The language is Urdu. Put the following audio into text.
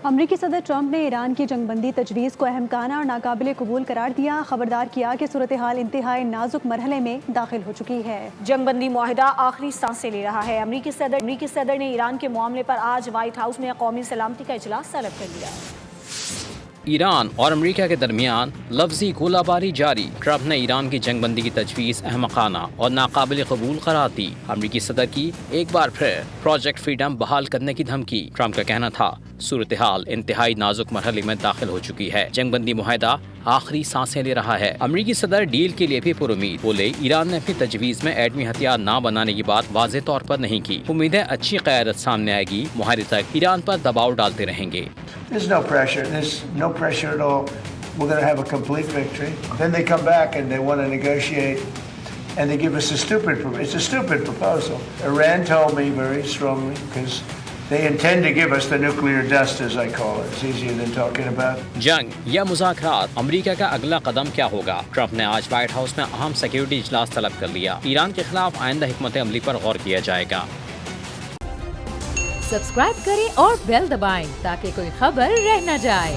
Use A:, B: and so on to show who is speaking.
A: امریکی صدر ٹرمپ نے ایران کی جنگ بندی تجویز کو اہم خانہ اور ناقابل قبول قرار دیا، خبردار کیا کہ صورتحال انتہائی نازک مرحلے میں داخل ہو چکی ہے۔
B: جنگ بندی معاہدہ آخری سانسیں لے رہا ہے۔ امریکی صدر نے ایران کے معاملے پر آج وائٹ ہاؤس میں قومی سلامتی کا اجلاس طلب کر لیا۔
C: ایران اور امریکہ کے درمیان لفظی گولہ باری جاری۔ ٹرمپ نے ایران کی جنگ بندی کی تجویز احمقانہ اور ناقابل قبول قرار دی۔ امریکی صدر کی ایک بار پھر پروجیکٹ فریڈم بحال کرنے کی دھمکی۔ ٹرمپ کا کہنا تھا صورتحال انتہائی نازک مرحلے میں داخل ہو چکی ہے، جنگ بندی معاہدہ آخری سانسیں لے رہا ہے۔ امریکی صدر ڈیل کے لیے بھی پرامید، بولے ایران نے اپنی تجویز میں ایٹمی ہتھیار نہ بنانے کی بات واضح طور پر نہیں کی۔ امید ہے اچھی قیادت سامنے آئے گی، معاہدے تک ایران پر دباؤ ڈالتے رہیں گے۔
D: There's no pressure. There's no pressure at all. We're going to have a complete victory. Then they come back and they want to negotiate, and they give us it's a stupid proposal. Iran told me very strongly, because they intend to give us the nuclear dust, as I call it. It's easier than talking about.
C: جنگ یا مذاکرات، امریکہ کا اگلا قدم کیا ہوگا؟ ٹرمپ نے آج وائٹ ہاؤس میں اہم سیکیورٹی اجلاس طلب کر لیا۔ ایران کے خلاف آئندہ حکمت عملی پر غور کیا جائے گا۔
E: سبسکرائب کریں اور بیل دبائیں تاکہ کوئی خبر رہ نہ جائے۔